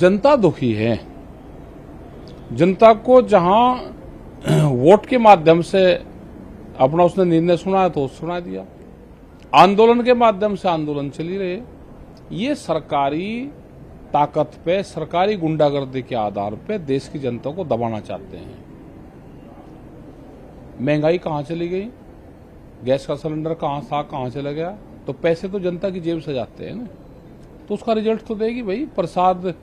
जनता दुखी है। जनता को जहां वोट के माध्यम से अपना उसने निर्णय सुना है तो सुना दिया, आंदोलन के माध्यम से आंदोलन चली रहे। ये सरकारी ताकत पे, सरकारी गुंडागर्दी के आधार पे देश की जनता को दबाना चाहते हैं। महंगाई कहां चली गई, गैस का सिलेंडर कहां था, कहां चला गया, तो पैसे तो जनता की जेब से जाते हैं ना, तो उसका रिजल्ट तो देगी भाई, प्रसाद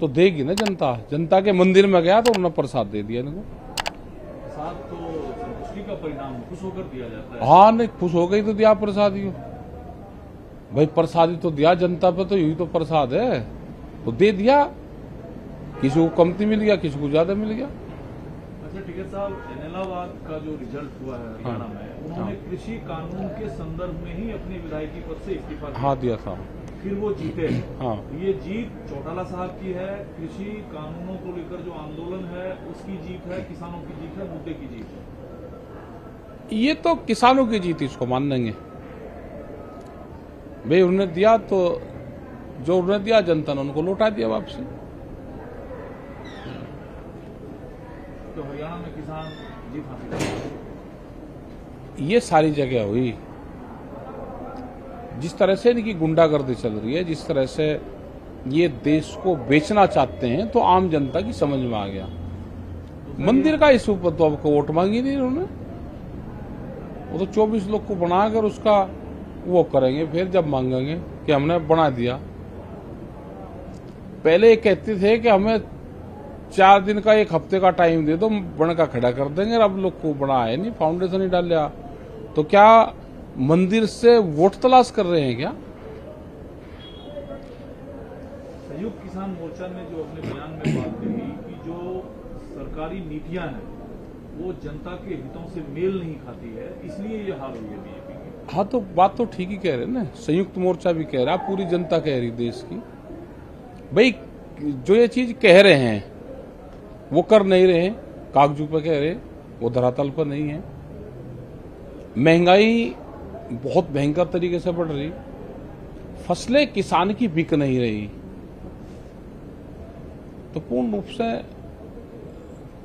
तो देगी ना जनता। जनता के मंदिर में गया तो उन्होंने प्रसाद दे दिया इनको। प्रसाद तो संतुष्टि का परिणाम, खुश होकर दिया जाता है। हाँ, नहीं खुश हो गई तो दिया प्रसाद ही भाई, प्रसादी तो दिया जनता पे, तो यही तो प्रसाद है, तो दे दिया। किसी को कमती मिल गया, किसी को ज्यादा मिल गया। अच्छा टिकैत साहब, एलाहाबाद का जो रिजल्ट हुआ है हरियाणा में, उन्होंने कृषि कानून के संदर्भ में ही अपने विधायकी पद से इस्तीफा दिया। हाँ, दिया था। फिर वो जीते। हाँ, ये जीत चौटाला साहब की है, कृषि कानूनों को लेकर जो आंदोलन है उसकी जीत है, किसानों की जीत है, मुद्दे की जीत है। ये तो किसानों की जीत, इसको मान लेंगे भाई। उन्होंने दिया तो जो उन्होंने दिया, जनता ने उनको लौटा दिया वापसी। तो हरियाणा में किसान जीत हासिल कर, ये सारी जगह हुई। जिस तरह से इनकी गुंडागर्दी चल रही है, जिस तरह से ये देश को बेचना चाहते हैं, तो आम जनता की समझ में आ गया। मंदिर का इस ऊपर तो आपको वोट मांगी नहीं उन्होंने, वो तो 24 लोग को बनाकर उसका वो करेंगे, फिर जब मांगेंगे कि हमने बना दिया। पहले ये कहते थे कि हमें 4 दिन का, 1 हफ्ते का टाइम दे दो, बन का खड़ा कर देंगे। अब लोग को बनाया नहीं, फाउंडेशन ही डाल लिया, तो क्या मंदिर से वोट तलाश कर रहे हैं क्या? संयुक्त किसान मोर्चा ने जो अपने बयान में बात कही कि जो सरकारी नीतियां हैं वो जनता के हितों से मेल नहीं खाती है, इसलिए ये हाल हुई है बीजेपी की। हाँ, तो बात तो ठीक ही कह रहे हैं ना, संयुक्त मोर्चा भी कह रहा, पूरी जनता कह रही देश की। भाई जो ये चीज कह रहे हैं वो कर नहीं रहे, कागजों पर कह रहे, वो धरातल पर नहीं है। महंगाई बहुत भयंकर तरीके से बढ़ रही, फसलें किसान की बिक नहीं रही, तो पूर्ण रूप से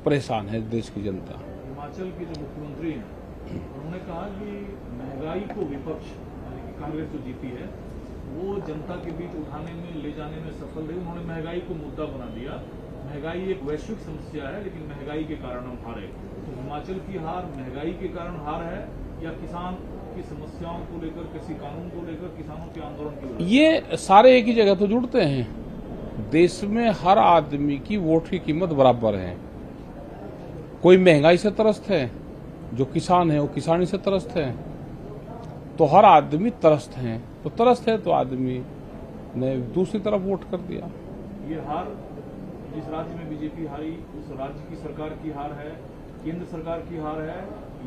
परेशान है देश की जनता। हिमाचल के जो मुख्यमंत्री हैं उन्होंने कहा कि महंगाई को विपक्ष यानी कि कांग्रेस जो जीती है वो जनता के बीच उठाने में, ले जाने में सफल रही। उन्होंने महंगाई को मुद्दा बना दिया। महंगाई एक वैश्विक समस्या है, लेकिन महंगाई के कारण हम हारे। तो हिमाचल की हार महंगाई के कारण हार है या किसान की समस्याओं को लेकर, किसी कानून को लेकर, किसानों के आंदोलन की वजह? ये सारे एक ही जगह तो जुड़ते हैं। देश में हर आदमी की वोट की कीमत बराबर है। कोई महंगाई से त्रस्त है, जो किसान है वो किसानी से त्रस्त है, तो हर आदमी त्रस्त है। तो त्रस्त है तो आदमी ने दूसरी तरफ वोट कर दिया। ये हार जिस राज्य में बीजेपी हारी, उस राज्य की सरकार की हार है, केंद्र सरकार की हार है,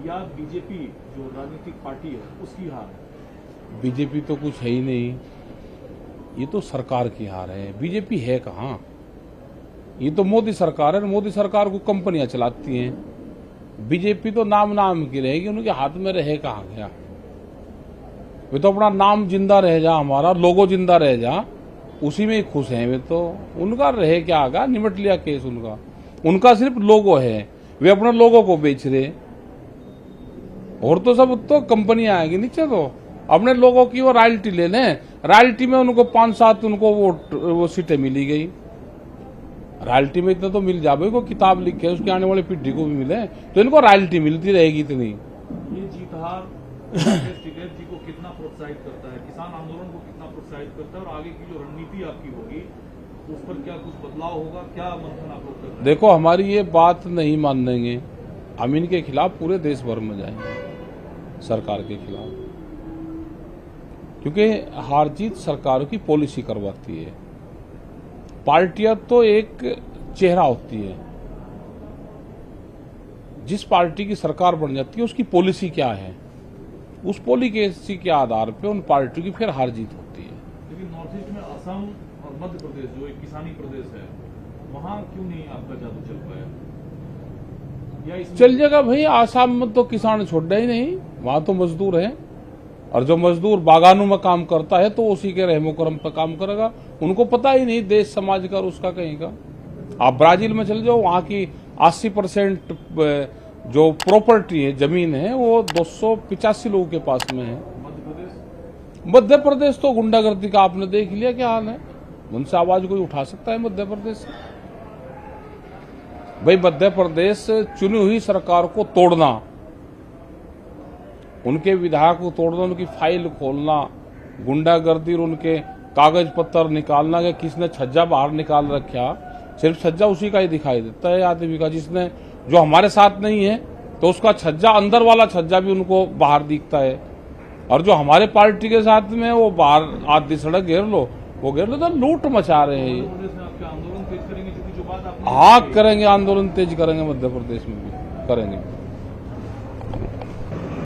या बीजेपी जो राजनीतिक पार्टी है उसकी हार है? बीजेपी तो कुछ है ही नहीं, ये तो सरकार की हार है। बीजेपी है कहाँ? ये तो मोदी सरकार है, मोदी सरकार को कंपनियां चलाती हैं। बीजेपी तो नाम की रहेगी, उनके हाथ में रहे कहाँ गया? वे तो अपना नाम जिंदा रह जा, हमारा लोगो जिंदा रह जा, उसी में ही खुश हैं वे तो। उनका रहे क्या आगा, निमट लिया केस उनका। उनका सिर्फ लोगो है, वे अपने लोगों को बेच रहे, और तो सब तो कंपनियां आएगी नीचे, तो अपने लोगों की वो रॉयल्टी ले लें। रॉयल्टी में उनको 5-7 उनको वो सीटें मिली गई। रॉयल्टी में इतना तो मिल जाए, को किताब लिखे उसके आने वाली पीढ़ी को भी मिले, तो इनको रॉयल्टी मिलती रहेगी इतनी। ये जीत हार टिकैत जी को कितना प्रोत्साहित करता है, किसान आंदोलन को कितना प्रोत्साहित करता है, और आगे की जो रणनीति आपकी होगी उस पर क्या कुछ बदलाव होगा, क्या मंथन आप लोग कर रहे हैं? देखो, हमारी ये बात नहीं मानेंगे, हम इनके खिलाफ पूरे देश भर में जाएंगे, सरकार के खिलाफ, क्योंकि हार जीत सरकारों की पॉलिसी करवाती है। पार्टियां तो एक चेहरा होती है, जिस पार्टी की सरकार बन जाती है उसकी पॉलिसी क्या है, उस पॉलिसी के आधार पे उन पार्टियों की फिर हार जीत होती है। लेकिन नॉर्थ ईस्ट में असम और मध्य प्रदेश जो एक किसानी प्रदेश है, वहां क्यों नहीं आपका जादू चल पाया? या चल जाएगा भाई, आसाम में तो किसान छोड़ ही नहीं, वहां तो मजदूर हैं, और जो मजदूर बागानों में काम करता है तो उसी के रहमो करम पर काम करेगा। उनको पता ही नहीं देश समाज का और उसका कहीं का। आप ब्राजील में चले जाओ, वहां की 80% जो प्रॉपर्टी है, जमीन है, वो 285 लोगों के पास में है। मध्य प्रदेश तो गुंडागर्दी का आपने देख लिया क्या हाल है। उनसे आवाज कोई उठा सकता है मध्य प्रदेश से? भाई मध्य प्रदेश चुनी हुई सरकार को तोड़ना, उनके विधायक को तोड़ना, उनकी फाइल खोलना, गुंडागर्दी, उनके कागज पत्र निकालना कि किसने छज्जा बाहर निकाल रखा, सिर्फ छज्जा उसी का ही दिखाई देता है आदमी का, जिसने जो हमारे साथ नहीं है तो उसका छज्जा, अंदर वाला छज्जा भी उनको बाहर दिखता है, और जो हमारे पार्टी के साथ में वो बाहर आधी सड़क घेर लो, वो घेर लो, तो लूट मचा रहे हैं। आंदोलन तेज करेंगे, क्योंकि जो बात आपने हाँ करेंगे, आंदोलन तेज करेंगे, मध्य प्रदेश में भी करेंगे।